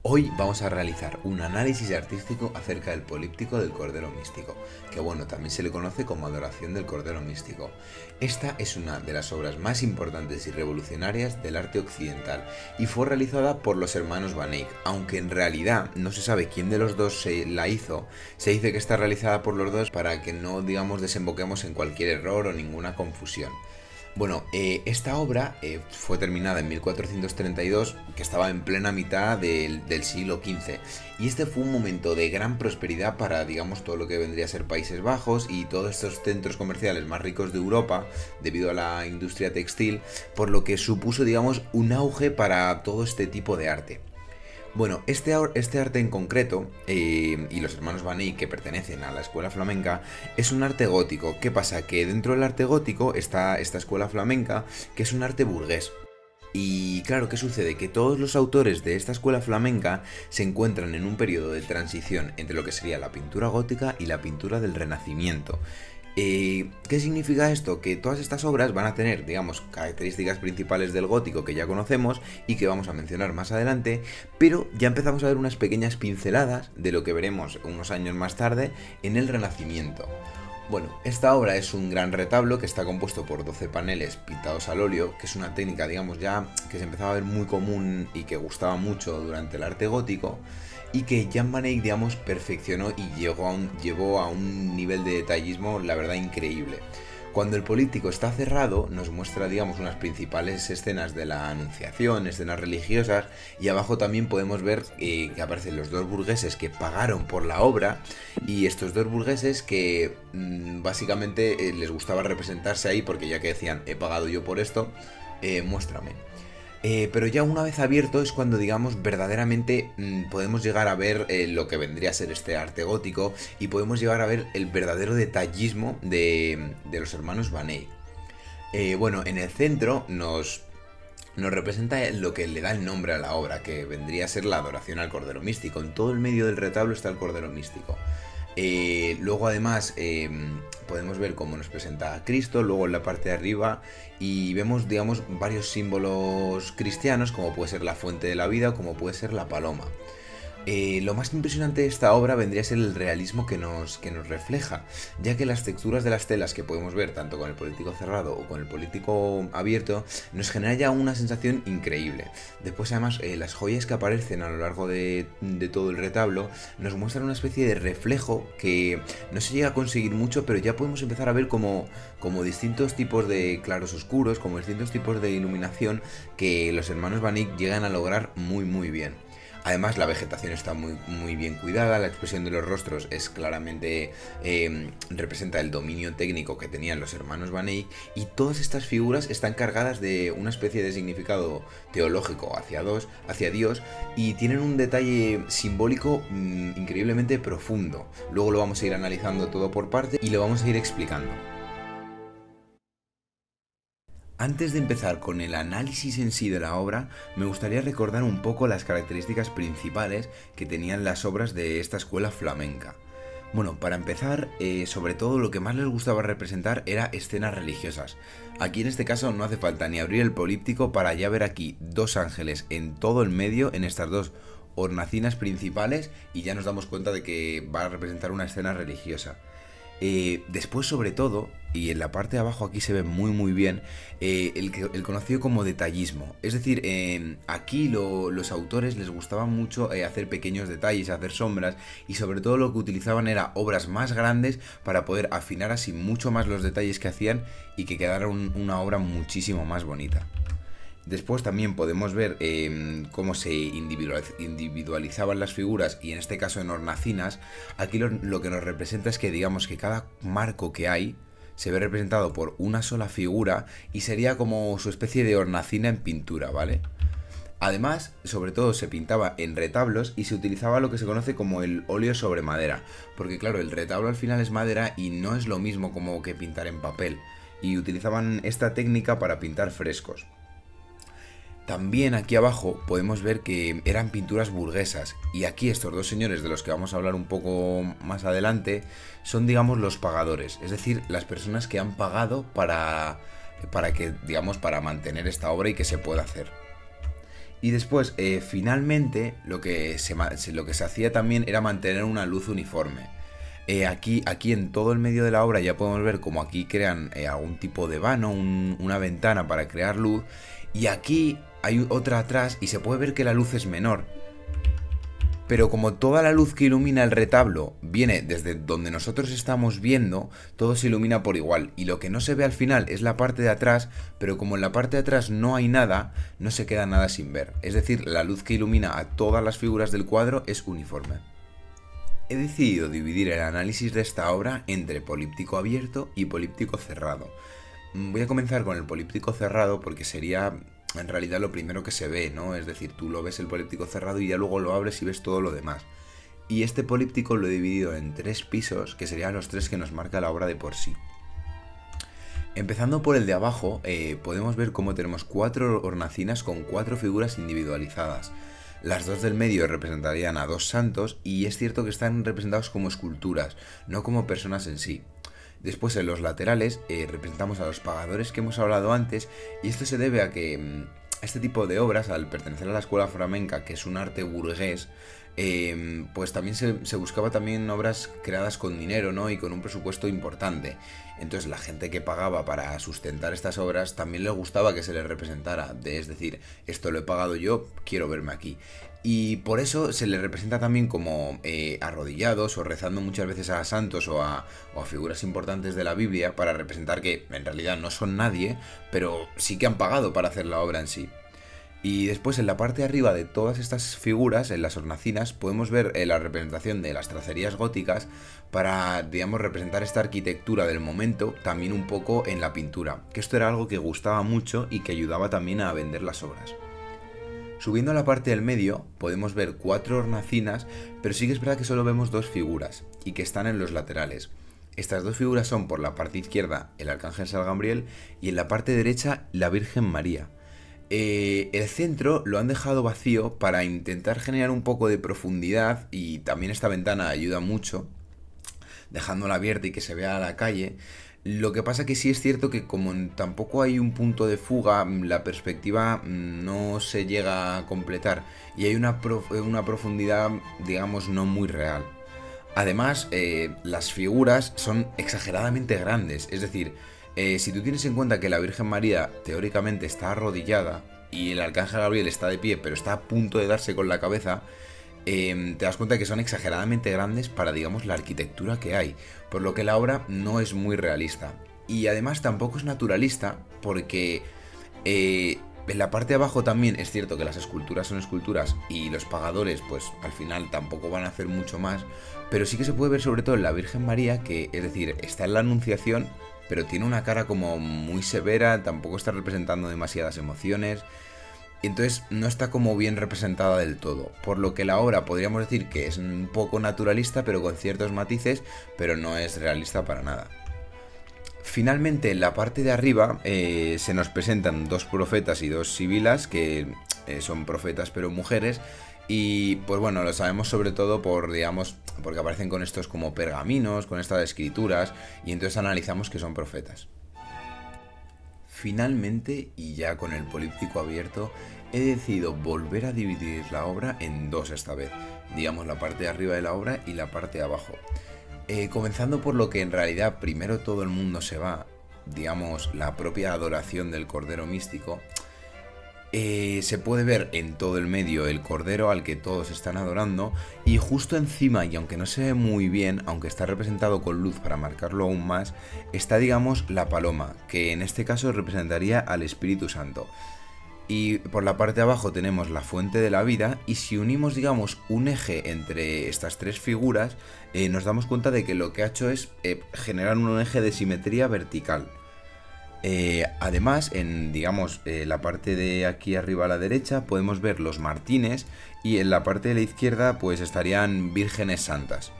Hoy vamos a realizar un análisis artístico acerca del políptico del Cordero Místico, que bueno, también se le conoce como Adoración del Cordero Místico. Esta es una de las obras más importantes y revolucionarias del arte occidental y fue realizada por los hermanos Van Eyck, aunque en realidad no se sabe quién de los dos la hizo. Se dice que está realizada por los dos para que no, digamos, desemboquemos en cualquier error o ninguna confusión. Bueno, esta obra fue terminada en 1432, que estaba en plena mitad del siglo XV, y este fue un momento de gran prosperidad para, digamos, todo lo que vendría a ser Países Bajos y todos estos centros comerciales más ricos de Europa, debido a la industria textil, por lo que supuso, digamos, un auge para todo este tipo de arte. Bueno, este arte en concreto, y los hermanos Van Eyck que pertenecen a la escuela flamenca, es un arte gótico. ¿Qué pasa? Que dentro del arte gótico está esta escuela flamenca, que es un arte burgués. Y claro, ¿qué sucede? Que todos los autores de esta escuela flamenca se encuentran en un periodo de transición entre lo que sería la pintura gótica y la pintura del Renacimiento. ¿Qué significa esto? Que todas estas obras van a tener, digamos, características principales del gótico que ya conocemos y que vamos a mencionar más adelante, pero ya empezamos a ver unas pequeñas pinceladas de lo que veremos unos años más tarde en el Renacimiento. Bueno, esta obra es un gran retablo que está compuesto por 12 paneles pintados al óleo, que es una técnica, digamos, ya que se empezaba a ver muy común y que gustaba mucho durante el arte gótico, y que Jan van Eyck, digamos, perfeccionó y llevó a un nivel de detallismo, la verdad, increíble. Cuando el políptico está cerrado, nos muestra, digamos, unas principales escenas de la Anunciación, escenas religiosas, y abajo también podemos ver que aparecen los dos burgueses que pagaron por la obra, y estos dos burgueses que básicamente les gustaba representarse ahí porque ya que decían, he pagado yo por esto, muéstrame. Pero ya una vez abierto es cuando, digamos, verdaderamente podemos llegar a ver lo que vendría a ser este arte gótico y podemos llegar a ver el verdadero detallismo de los hermanos Van Eyck. Bueno, en el centro nos representa lo que le da el nombre a la obra, que vendría a ser la adoración al Cordero Místico. En todo el medio del retablo está el Cordero Místico. Luego además podemos ver cómo nos presenta a Cristo, luego en la parte de arriba, y vemos, digamos, varios símbolos cristianos, como puede ser la fuente de la vida, como puede ser la paloma. Lo más impresionante de esta obra vendría a ser el realismo que nos refleja, ya que las texturas de las telas que podemos ver tanto con el políptico cerrado o con el políptico abierto nos genera ya una sensación increíble. Después además las joyas que aparecen a lo largo de todo el retablo nos muestran una especie de reflejo que no se llega a conseguir mucho, pero ya podemos empezar a ver como distintos tipos de claros oscuros, como distintos tipos de iluminación que los hermanos Van Eyck llegan a lograr muy muy bien. Además, la vegetación está muy, muy bien cuidada, la expresión de los rostros es claramente representa el dominio técnico que tenían los hermanos Van Eyck, y todas estas figuras están cargadas de una especie de significado teológico hacia Dios, y tienen un detalle simbólico increíblemente profundo. Luego lo vamos a ir analizando todo por parte y lo vamos a ir explicando. Antes de empezar con el análisis en sí de la obra, me gustaría recordar un poco las características principales que tenían las obras de esta escuela flamenca. Bueno, para empezar, sobre todo lo que más les gustaba representar era escenas religiosas. Aquí en este caso no hace falta ni abrir el políptico para ya ver aquí dos ángeles en todo el medio, en estas dos hornacinas principales, y ya nos damos cuenta de que va a representar una escena religiosa. Después, sobre todo, y en la parte de abajo aquí se ve muy muy bien, el conocido como detallismo. Es decir, aquí los autores les gustaba mucho hacer pequeños detalles, hacer sombras, y sobre todo lo que utilizaban era obras más grandes para poder afinar así mucho más los detalles que hacían y que quedara una obra muchísimo más bonita. Después también podemos ver cómo se individualizaban las figuras, y en este caso en hornacinas. Aquí lo que nos representa es que, digamos, que cada marco que hay se ve representado por una sola figura y sería como su especie de hornacina en pintura, ¿vale? Además, sobre todo se pintaba en retablos y se utilizaba lo que se conoce como el óleo sobre madera, porque claro, el retablo al final es madera y no es lo mismo como que pintar en papel, y utilizaban esta técnica para pintar frescos. También aquí abajo podemos ver que eran pinturas burguesas, y aquí estos dos señores de los que vamos a hablar un poco más adelante son, digamos, los pagadores, es decir, las personas que han pagado para que, digamos, para mantener esta obra y que se pueda hacer. Y después, finalmente, lo que se hacía también era mantener una luz uniforme. Aquí en todo el medio de la obra ya podemos ver como aquí crean algún tipo de vano, una ventana para crear luz. Y aquí hay otra atrás y se puede ver que la luz es menor. Pero como toda la luz que ilumina el retablo viene desde donde nosotros estamos viendo, todo se ilumina por igual. Y lo que no se ve al final es la parte de atrás, pero como en la parte de atrás no hay nada, no se queda nada sin ver. Es decir, la luz que ilumina a todas las figuras del cuadro es uniforme. He decidido dividir el análisis de esta obra entre políptico abierto y políptico cerrado. Voy a comenzar con el políptico cerrado porque sería en realidad lo primero que se ve, ¿no? Es decir, tú lo ves el políptico cerrado y ya luego lo abres y ves todo lo demás. Y este políptico lo he dividido en 3 pisos, que serían los 3 que nos marca la obra de por sí. Empezando por el de abajo, podemos ver cómo tenemos 4 hornacinas con 4 figuras individualizadas. Las 2 del medio representarían a 2 santos y es cierto que están representados como esculturas, no como personas en sí. Después en los laterales representamos a los pagadores que hemos hablado antes y esto se debe a que este tipo de obras, al pertenecer a la escuela flamenca, que es un arte burgués, pues también se buscaba también obras creadas con dinero, ¿no? Y con un presupuesto importante. Entonces la gente que pagaba para sustentar estas obras también le gustaba que se les representara, es decir, esto lo he pagado yo, quiero verme aquí. Y por eso se les representa también como arrodillados o rezando muchas veces a santos o a figuras importantes de la Biblia para representar que en realidad no son nadie, pero sí que han pagado para hacer la obra en sí. Y después en la parte de arriba de todas estas figuras, en las hornacinas, podemos ver la representación de las tracerías góticas para, digamos, representar esta arquitectura del momento también un poco en la pintura, que esto era algo que gustaba mucho y que ayudaba también a vender las obras. Subiendo a la parte del medio podemos ver 4 hornacinas, pero sí que es verdad que solo vemos 2 figuras y que están en los laterales. Estas 2 figuras son por la parte izquierda el Arcángel San Gabriel y en la parte derecha la Virgen María. El centro lo han dejado vacío para intentar generar un poco de profundidad y también esta ventana ayuda mucho, dejándola abierta y que se vea a la calle. Lo que pasa que sí es cierto que como tampoco hay un punto de fuga, la perspectiva no se llega a completar y hay una profundidad, digamos, no muy real. Además, las figuras son exageradamente grandes, es decir, si tú tienes en cuenta que la Virgen María teóricamente está arrodillada y el Arcángel Gabriel está de pie pero está a punto de darse con la cabeza, te das cuenta que son exageradamente grandes para, digamos, la arquitectura que hay, por lo que la obra no es muy realista. Y además tampoco es naturalista porque en la parte de abajo también es cierto que las esculturas son esculturas y los pagadores pues al final tampoco van a hacer mucho más, pero sí que se puede ver sobre todo en la Virgen María que, es decir, está en la Anunciación, pero tiene una cara como muy severa, tampoco está representando demasiadas emociones. Entonces no está como bien representada del todo, por lo que la obra podríamos decir que es un poco naturalista pero con ciertos matices, pero no es realista para nada. Finalmente en la parte de arriba se nos presentan 2 profetas y 2 sibilas que son profetas pero mujeres y pues bueno, lo sabemos sobre todo por, digamos, porque aparecen con estos como pergaminos, con estas escrituras y entonces analizamos que son profetas. Finalmente, y ya con el políptico abierto, he decidido volver a dividir la obra en 2 esta vez, digamos la parte de arriba de la obra y la parte de abajo. Comenzando por lo que en realidad primero todo el mundo se va, digamos la propia adoración del Cordero Místico, se puede ver en todo el medio el Cordero al que todos están adorando y justo encima, y aunque no se ve muy bien, aunque está representado con luz para marcarlo aún más, está, digamos, la paloma, que en este caso representaría al Espíritu Santo. Y por la parte de abajo tenemos la fuente de la vida y si unimos, digamos, un eje entre estas 3 figuras, nos damos cuenta de que lo que ha hecho es generar un eje de simetría vertical. Además, en, digamos, la parte de aquí arriba a la derecha podemos ver los martines y en la parte de la izquierda pues estarían vírgenes santas.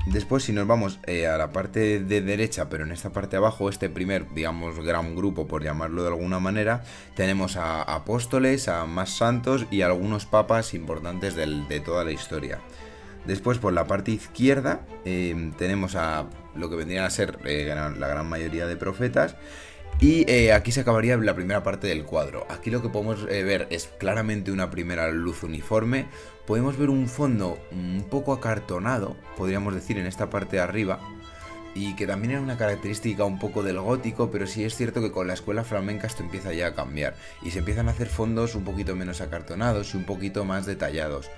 Después, si nos vamos a la parte de derecha, pero en esta parte de abajo, este primer, digamos, gran grupo, por llamarlo de alguna manera, tenemos a apóstoles, a más santos y a algunos papas importantes de toda la historia. Después, por la parte izquierda, tenemos a lo que vendrían a ser la gran mayoría de profetas. Y aquí se acabaría la primera parte del cuadro. Aquí lo que podemos ver es claramente una primera luz uniforme. Podemos ver un fondo un poco acartonado, podríamos decir, en esta parte de arriba. Y que también era una característica un poco del gótico, pero sí es cierto que con la escuela flamenca esto empieza ya a cambiar. Y se empiezan a hacer fondos un poquito menos acartonados y un poquito más detallados.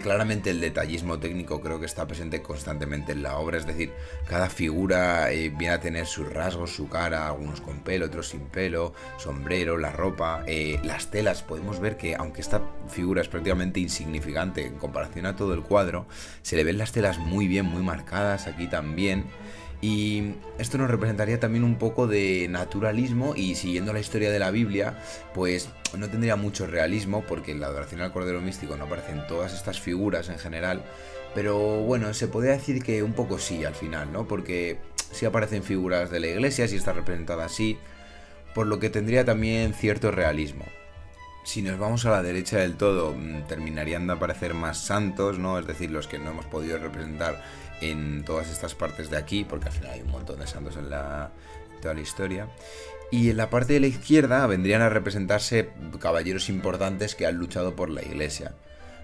Claramente el detallismo técnico creo que está presente constantemente en la obra, es decir, cada figura viene a tener sus rasgos, su cara, algunos con pelo, otros sin pelo, sombrero, la ropa, las telas. Podemos ver que aunque esta figura es prácticamente insignificante en comparación a todo el cuadro, se le ven las telas muy bien, muy marcadas aquí también. Y esto nos representaría también un poco de naturalismo, y siguiendo la historia de la Biblia, pues no tendría mucho realismo porque en la adoración al Cordero Místico no aparecen todas estas figuras en general, pero bueno, se podría decir que un poco sí al final, ¿no? Porque sí aparecen figuras de la iglesia, sí está representada así, por lo que tendría también cierto realismo. Si nos vamos a la derecha del todo, terminarían de aparecer más santos, ¿no? Es decir, los que no hemos podido representar en todas estas partes de aquí, porque al final hay un montón de santos en toda la historia. Y en la parte de la izquierda vendrían a representarse caballeros importantes que han luchado por la iglesia,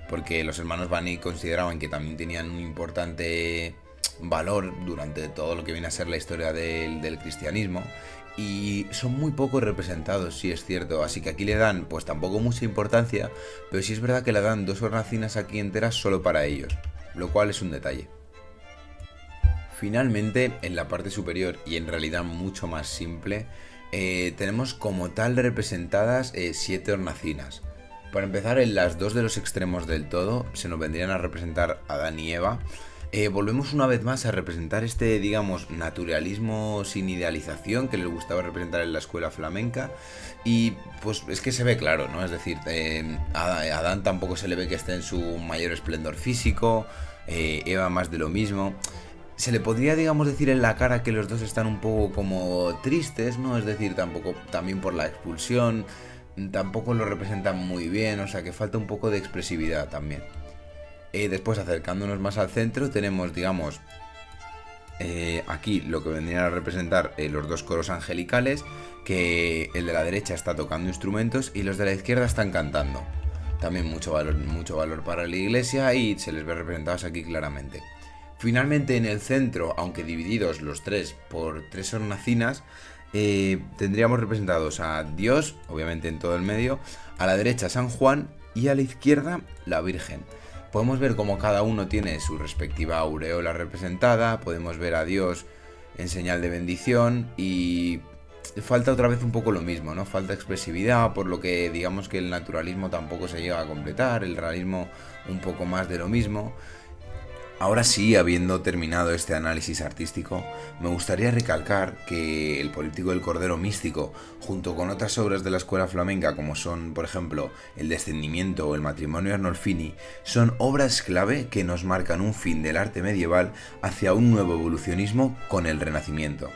porque los hermanos Bani consideraban que también tenían un importante valor durante todo lo que viene a ser la historia del cristianismo, y son muy poco representados, sí es cierto, así que aquí le dan pues tampoco mucha importancia, pero sí es verdad que le dan 2 hornacinas aquí enteras solo para ellos, lo cual es un detalle. Finalmente, en la parte superior, y en realidad mucho más simple, tenemos como tal representadas 7 hornacinas. Para empezar, en las 2 de los extremos del todo se nos vendrían a representar Adán y Eva. Volvemos una vez más a representar este, digamos, naturalismo sin idealización que les gustaba representar en la escuela flamenca. Y pues es que se ve claro, ¿no? Es decir, a Adán tampoco se le ve que esté en su mayor esplendor físico, Eva más de lo mismo. Se le podría, digamos, decir en la cara que los dos están un poco como tristes, ¿no? Es decir, tampoco, también por la expulsión, tampoco lo representan muy bien, o sea que falta un poco de expresividad también. Después, acercándonos más al centro, tenemos, digamos, aquí lo que vendrían a representar los 2 coros angelicales, que el de la derecha está tocando instrumentos y los de la izquierda están cantando. También mucho valor para la iglesia, y se les ve representados aquí claramente. Finalmente, en el centro, aunque divididos los 3 por 3 hornacinas, tendríamos representados a Dios, obviamente en todo el medio, a la derecha San Juan y a la izquierda la Virgen. Podemos ver cómo cada uno tiene su respectiva aureola representada, podemos ver a Dios en señal de bendición, y falta otra vez un poco lo mismo, ¿no? Falta expresividad, por lo que digamos que el naturalismo tampoco se llega a completar, el realismo un poco más de lo mismo. Ahora sí, habiendo terminado este análisis artístico, me gustaría recalcar que el Políptico del Cordero Místico, junto con otras obras de la escuela flamenca como son, por ejemplo, El Descendimiento o El Matrimonio Arnolfini, son obras clave que nos marcan un fin del arte medieval hacia un nuevo evolucionismo con el Renacimiento.